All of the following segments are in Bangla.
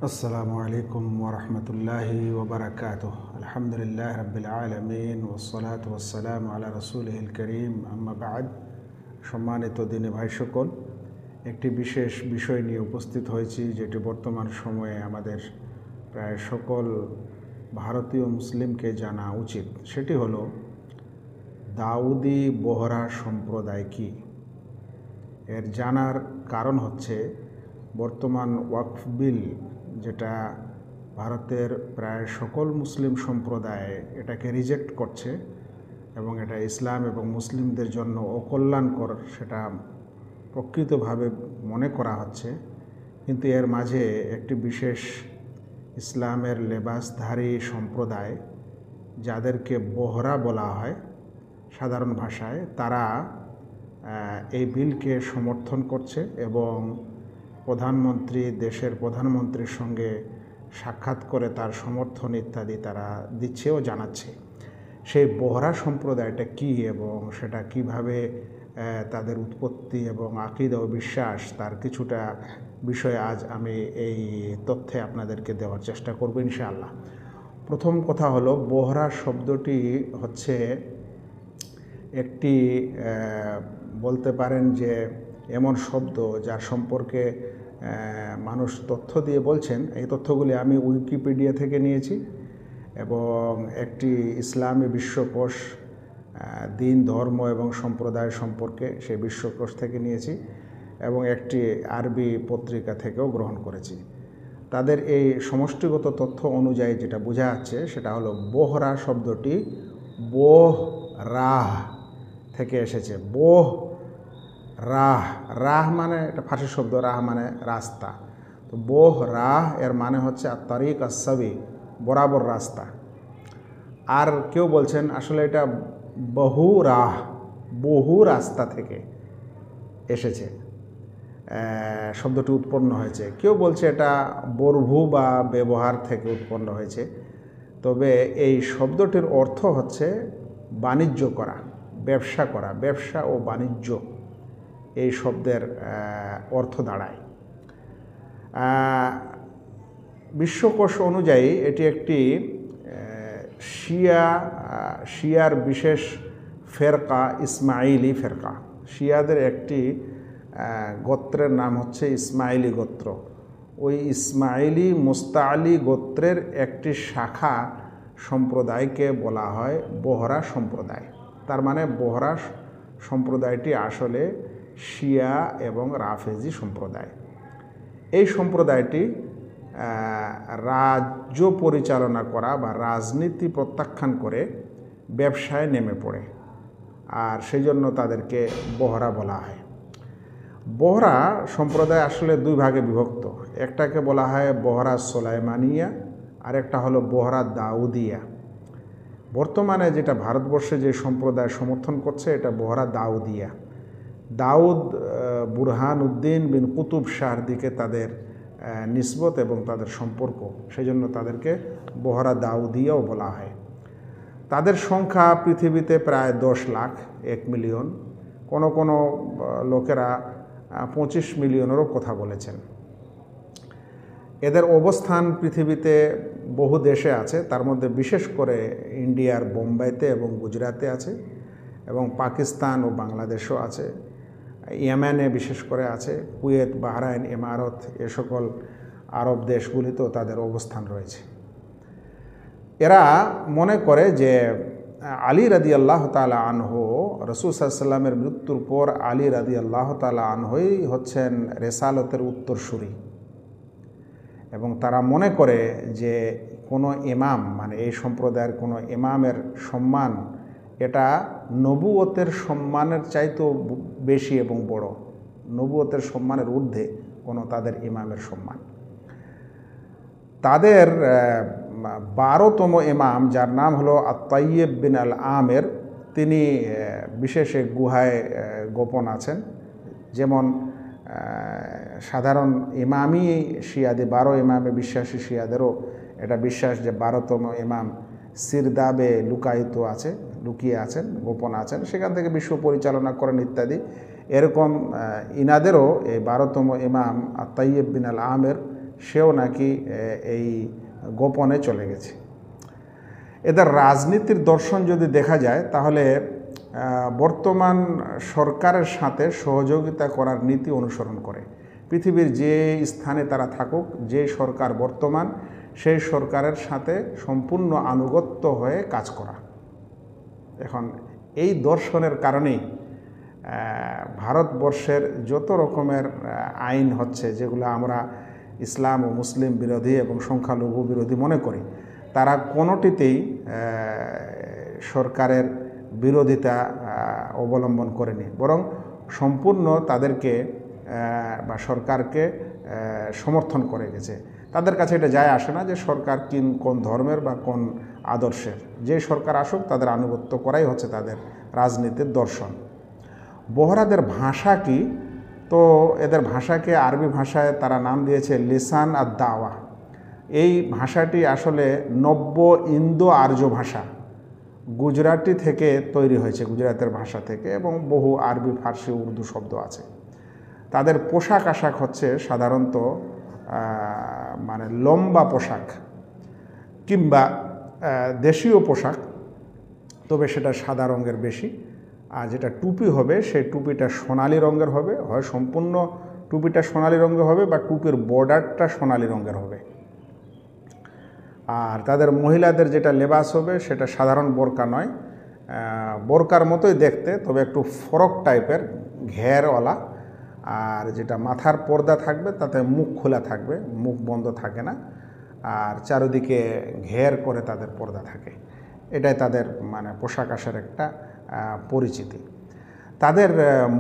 আসসালামু আলাইকুম ওরহমতুল্লাহি ওবরাকাতুহ। আলহামদুলিল্লাহ রাব্বিল আলামিন ওয়াসসালাতু ওয়াসসালামু আলা রাসূলিহিল কারীম, আম্মা বা'দ। সম্মানিত দিনী ভাই সকল, একটি বিশেষ বিষয় নিয়ে উপস্থিত হয়েছি, যেটি বর্তমান সময়ে আমাদের প্রায় সকল ভারতীয় মুসলিমকে জানা উচিত। সেটি হলো দাউদি বোহরা সম্প্রদায় কি। এর জানার কারণ হচ্ছে বর্তমান ওয়াকফ বিল, যেটা ভারতের প্রায় সকল মুসলিম সম্প্রদায় এটাকে রিজেক্ট করছে এবং এটা ইসলাম এবং মুসলিমদের জন্য অকল্যাণকর, সেটা প্রকৃতভাবে মনে করা হচ্ছে। কিন্তু এর মাঝে একটি বিশেষ ইসলামের লেবাসধারী সম্প্রদায়, যাদেরকে বোহরা বলা হয় সাধারণ ভাষায়, তারা এই বিলকে সমর্থন করছে এবং দেশের প্রধানমন্ত্রীর সঙ্গে সাক্ষাৎ করে তার সমর্থন ইত্যাদি তারা দিচ্ছে ও জানাচ্ছে। সেই বোহরা সম্প্রদায়টা কি এবং সেটা কিভাবে তাদের উৎপত্তি এবং আকীদা ও বিশ্বাস, তার কিছুটা বিষয় আজ আমি এই তথ্যে আপনাদেরকে দেওয়ার চেষ্টা করব ইনশাআল্লাহ। প্রথম কথা হলো, বোহরা শব্দটি হচ্ছে একটি বলতে পারেন যে এমন শব্দ যার সম্পর্কে মানুষ তথ্য দিয়ে বলছেন। এই তথ্যগুলি আমি উইকিপিডিয়া থেকে নিয়েছি এবং একটি ইসলামী বিশ্বকোষ, দিন, ধর্ম এবং সম্প্রদায় সম্পর্কে সেই বিশ্বকোষ থেকে নিয়েছি এবং একটি আরবি পত্রিকা থেকেও গ্রহণ করেছি। তাদের এই সমষ্টিগত তথ্য অনুযায়ী যেটা বোঝা যাচ্ছে সেটা হলো বোহরা শব্দটি বোহ রাহ থেকে এসেছে। বোহ রাহ, রাহ মানে এটা ফার্সি শব্দ, রাহ মানে রাস্তা। তো বোহ রাহ এর মানে হচ্ছে তারিক আসবি, বরাবর রাস্তা। আর কেউ বলছেন আসলে এটা বহু রাহ, বহু রাস্তা থেকে এসেছে, শব্দটি উৎপন্ন হয়েছে। কেউ বলছে এটা বরভু বা ব্যবহার থেকে উৎপন্ন হয়েছে। তবে এই শব্দটির অর্থ হচ্ছে বাণিজ্য করা, ব্যবসা করা, ব্যবসা ও বাণিজ্য, এই শব্দের অর্থ দাঁড়ায়। বিশ্বকোষ অনুযায়ী এটি একটি শিয়ার বিশেষ ফেরকা, ইসমাইলি ফেরকা। শিয়াদের একটি গোত্রের নাম হচ্ছে ইসমাইলি গোত্র। ওই ইসমাইলি মুস্তাআলি গোত্রের একটি শাখা সম্প্রদায়কে বলা হয় বোহরা সম্প্রদায়। তার মানে বোহরা সম্প্রদায়টি আসলে শিয়া এবং রাফেজি সম্প্রদায়। এই সম্প্রদায়টি রাজ্য পরিচালনা করা বা রাজনীতি প্রত্যাখ্যান করে ব্যবসায় নেমে পড়ে, আর সেই জন্য তাদেরকে বোহরা বলা হয়। বোহরা সম্প্রদায় আসলে দুই ভাগে বিভক্ত। একটাকে বলা হয় বোহরা সোলাইমানিয়া, আর একটা হলো বোহরা দাউদিয়া। বর্তমানে যেটা ভারতবর্ষে যে সম্প্রদায় সমর্থন করছে এটা বোহরা দাউদিয়া। দাউদ বুরহান উদ্দিন বিন কুতুব শাহর দিকে তাদের নিসবত এবং তাদের সম্পর্ক, সেই জন্য তাদেরকে বোহরা দাউদিয়াও বলা হয়। তাদের সংখ্যা পৃথিবীতে প্রায় 10 লাখ, 1 মিলিয়ন, কোনো কোনো লোকেরা 25 মিলিয়নেরও কথা বলেছেন। এদের অবস্থান পৃথিবীতে বহু দেশে আছে, তার মধ্যে বিশেষ করে ইন্ডিয়ার বোম্বাইতে এবং গুজরাতে আছে, এবং পাকিস্তান ও বাংলাদেশও আছে, ইয়েমেনে বিশেষ করে আছে, কুয়েত, বাহরাইন, ইমারত, এ সকল আরব দেশগুলিতেও তাদের অবস্থান রয়েছে। এরা মনে করে যে আলী রাদিয়াল্লাহু তাআলা আনহু, রাসূল সাল্লাল্লাহু আলাইহি ওয়াসাল্লামের মৃত্যুর পর আলী রাদিয়াল্লাহু তাআলা আনহুই হচ্ছেন রেসালতের উত্তরসূরি, এবং তারা মনে করে যে কোনো ইমাম, মানে এই সম্প্রদায়ের কোনো ইমামের সম্মান এটা নবুয়তের সম্মানের চাইতেও বেশি এবং বড়। নবুয়তের সম্মানের ঊর্ধ্বে কোনো তাদের ইমামের সম্মান। তাদের 12তম ইমাম, যার নাম হলো আত-তাইয়্যিব বিন আল-আমের, তিনি বিশেষ এক গুহায় গোপন আছেন। যেমন সাধারণ ইমামই শিয়াদের 12 ইমামে বিশ্বাসী শিয়াদেরও এটা বিশ্বাস যে 12তম ইমাম সিরদাবে লুকিয়ে আছেন, গোপন আছেন, সেখান থেকে বিশ্ব পরিচালনা করেন ইত্যাদি। এরকম ইনাদেরও এই 12তম ইমাম আত-তাইয়্যিব বিন আল-আমের সেও নাকি এই গোপনে চলে গেছে। এদের রাজনীতির দর্শন যদি দেখা যায় তাহলে বর্তমান সরকারের সাথে সহযোগিতা করার নীতি অনুসরণ করে। পৃথিবীর যে স্থানে তারা থাকুক, যে সরকার বর্তমান, সেই সরকারের সাথে সম্পূর্ণ আনুগত্য হয়ে কাজ করা। এখন এই দর্শনের কারণেই ভারতবর্ষের যত রকমের আইন হচ্ছে, যেগুলো আমরা ইসলাম ও মুসলিম বিরোধী এবং সংখ্যালঘু বিরোধী মনে করি, তারা কোনোটিতেই সরকারের বিরোধিতা অবলম্বন করেনি, বরং সম্পূর্ণ তাদেরকে বা সরকারকে সমর্থন করে গেছে। তাদের কাছে এটা যায় আসে না যে সরকার কোন ধর্মের বা কোন আদর্শের। যে সরকার আসুক তাদের আনুগত্য করাই হচ্ছে তাদের রাজনীতির দর্শন। বহরাদের ভাষা কি? তো এদের ভাষাকে আরবি ভাষায় তারা নাম দিয়েছে লিসান আর দাওয়া। এই ভাষাটি আসলে নব্য ইন্দো আর্য ভাষা, গুজরাটি থেকে তৈরি হয়েছে, গুজরাতের ভাষা থেকে, এবং বহু আরবি, ফার্সি, উর্দু শব্দ আছে। তাদের পোশাক আশাক হচ্ছে সাধারণত মানে লম্বা পোশাক কিংবা দেশীয় পোশাক, তবে সেটা সাদা রঙের বেশি। আর যেটা টুপি হবে সেই টুপিটা সোনালি রঙের হবে, হয় সম্পূর্ণ টুপিটা সোনালি রঙের হবে বা টুপির বর্ডারটা সোনালি রঙের হবে। আর তাদের মহিলাদের যেটা লেবাস হবে সেটা সাধারণ বোরকা নয়, বোরকার মতোই দেখতে, তবে একটু ফরক টাইপের, ঘেরওয়ালা। আর যেটা মাথার পর্দা থাকবে তাতে মুখ খোলা থাকবে, মুখ বন্ধ থাকে না, আর চারিদিকে ঘের করে তাদের পর্দা থাকে। এটাই তাদের মানে পোশাক আশার একটা পরিচিতি। তাদের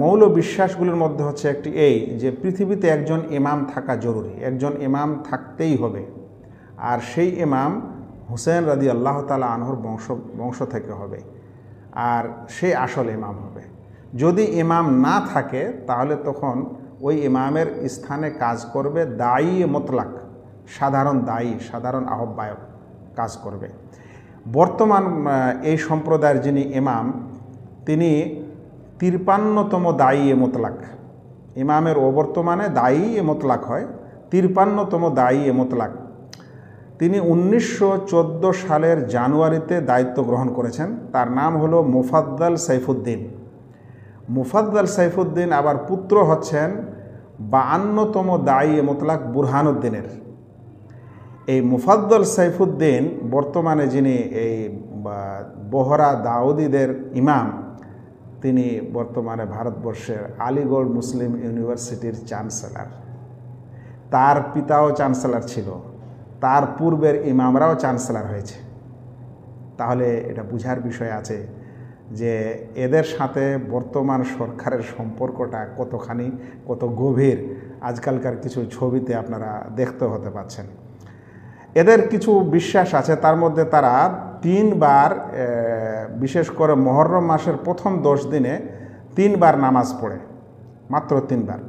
মৌল বিশ্বাসগুলির মধ্যে হচ্ছে একটি এই যে পৃথিবীতে একজন ইমাম থাকা জরুরি, একজন ইমাম থাকতেই হবে, আর সেই ইমাম হুসেন রাদিয়াল্লাহু তাআলা আনহুর বংশ থেকে হবে, আর সে আসল ইমাম হবে। যদি ইমাম না থাকে তাহলে তখন ওই ইমামের স্থানে কাজ করবে দায়ী মুতলাক, সাধারণ দায়ী, সাধারণ আহ্বায়ক কাজ করবে। বর্তমান এই সম্প্রদায়ের যিনি ইমাম, তিনি 53তম দায়ী মুতলাক। ইমামের বর্তমানে দায়ী মুতলাক হয়, 53তম দায়ী মুতলাক। তিনি 1914 সালের জানুয়ারিতে দায়িত্ব গ্রহণ করেছেন। তার নাম হলো মুফাদ্দাল সাইফুদ্দিন। মুফাদ্দাল সাইফুদ্দিন আবার পুত্র হচ্ছেন 52তম দায়ী মুতলাক বুরহানুদ্দিনের। এই মুফাদ্দাল সাইফুদ্দিন বর্তমানে যিনি এই বহরা দাউদিদের ইমাম, তিনি বর্তমানে ভারতবর্ষের আলিগড় মুসলিম ইউনিভার্সিটির চ্যান্সেলর। তার পিতাও চ্যান্সেলর ছিল, তার পূর্বের ইমামরাও চ্যান্সেলর হয়েছে। তাহলে এটা বুঝার বিষয় আছে যে এদের সাথে বর্তমান সরকারের সম্পর্কটা কত গভীর, আজকালকার কিছু ছবিতে আপনারা দেখতে হতে পাচ্ছেন। এদের কিছু বিশ্বাস আছে, তার মধ্যে তারা 3 বার, বিশেষ করে মুহররম মাসের প্রথম 10 দিনে 3 বার নামাজ পড়ে, মাত্র 3 বার।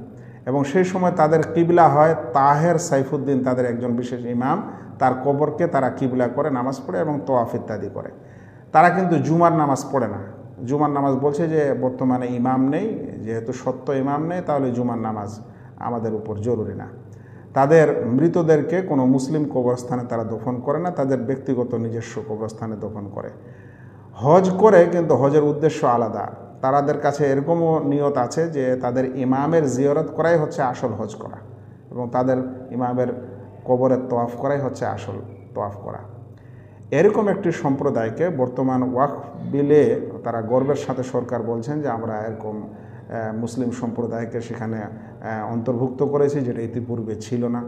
এবং সেই সময় তাদের কিবলা হয় তাহের সাইফুদ্দিন, তাদের একজন বিশেষ ইমাম, তার কবরকে তারা কিবলা করে নামাজ পড়ে এবং তোয়াফ ইত্যাদি করে। তারা কিন্তু জুমার নামাজ পড়ে না। জুমার নামাজ বলছে যে বর্তমানে ইমাম নেই, যেহেতু সত্য ইমাম নেই, তাহলে জুমার নামাজ আমাদের উপর জরুরি না। তাদের মৃতদেরকে কোনো মুসলিম কবরস্থানে তারা দফন করে না, তাদের ব্যক্তিগত নিজস্ব কবরস্থানে দফন করে। হজ করে, কিন্তু হজের উদ্দেশ্য আলাদা। তাদের কাছে এরকমও নিয়ত আছে যে তাদের ইমামের জিয়ারত করাই হচ্ছে আসল হজ করা, এবং তাদের ইমামের কবরের তোয়াফ করাই হচ্ছে আসল তোয়াফ করা। এরকম একটি সম্প্রদায়কে বর্তমান ওয়াকফ বিলে তারা গর্বের সাথে সরকার বলছেন যে আমরা এরকম মুসলিম সম্প্রদায়কে সেখানে অন্তর্ভুক্ত করেছি, যেটা ইতিপূর্বে ছিল না।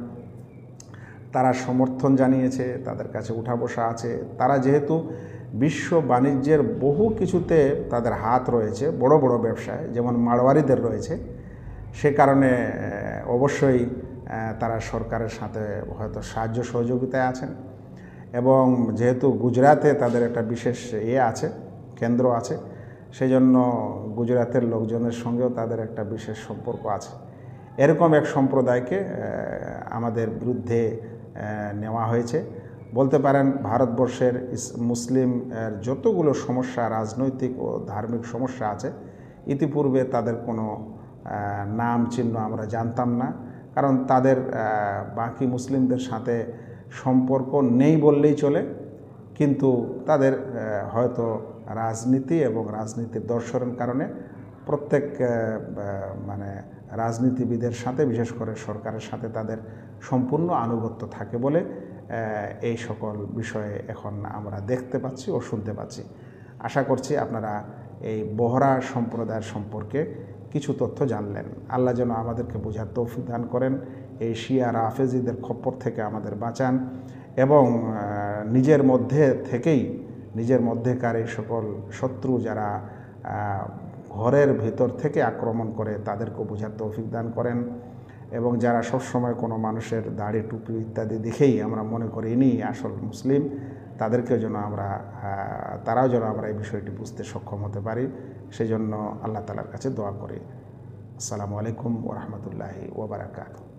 তারা সমর্থন জানিয়েছে, তাদের কাছে উঠা বসা আছে। তারা যেহেতু বিশ্ব বাণিজ্যের বহু কিছুতে তাদের হাত রয়েছে, বড় বড় ব্যবসায়, যেমন মারওয়ারিদের রয়েছে, সে কারণে অবশ্যই তারা সরকারের সাথে হয়তো সাহায্য সহযোগিতায় আছেন। এবং যেহেতু গুজরাতে তাদের একটা বিশেষ আছে, কেন্দ্র আছে, সেই জন্য গুজরাতের লোকজনের সঙ্গেও তাদের একটা বিশেষ সম্পর্ক আছে। এরকম এক সম্প্রদায়কে আমাদের বিরুদ্ধে নেওয়া হয়েছে। বলতে পারেন ভারতবর্ষের মুসলিম যতগুলো সমস্যা, রাজনৈতিক ও ধার্মিক সমস্যা আছে, ইতিপূর্বে তাদের কোনো নাম চিহ্ন আমরা জানতাম না, কারণ তাদের বাকি মুসলিমদের সাথে সম্পর্ক নেই বললেই চলে, কিন্তু তাদের হয়তো রাজনীতি এবং রাজনীতির দর্শনের কারণে প্রত্যেক মানে রাজনীতিবিদের সাথে, বিশেষ করে সরকারের সাথে তাদের সম্পূর্ণ আনুগত্য থাকে বলে এই সকল বিষয়ে এখন আমরা দেখতে পাচ্ছি ও শুনতে পাচ্ছি। আশা করছি আপনারা এই বহরা সম্প্রদায়ের সম্পর্কে কিছু তথ্য জানলেন। আল্লাহ যেন আমাদেরকে বোঝার তৌফিক দান করেন, এই শিয়া রাফেজিদের খপ্পর থেকে আমাদের বাঁচান এবং নিজের মধ্যেকার এই সকল শত্রু যারা ঘরের ভিতর থেকে আক্রমণ করে তাদেরকে বোঝার তৌফিক দান করেন এবং যারা সবসময় কোনো মানুষের দাড়ি টুপি ইত্যাদি দেখেই আমরা মনে করি ইনি আসল মুসলিম, তারাও যেন আমরা এই বিষয়টি বুঝতে সক্ষম হতে পারি, সেজন্য আল্লাহ তাআলার কাছে দোয়া করি। আসসালামু আলাইকুম ওয়া রাহমাতুল্লাহি ওয়া বারাকাতুহু।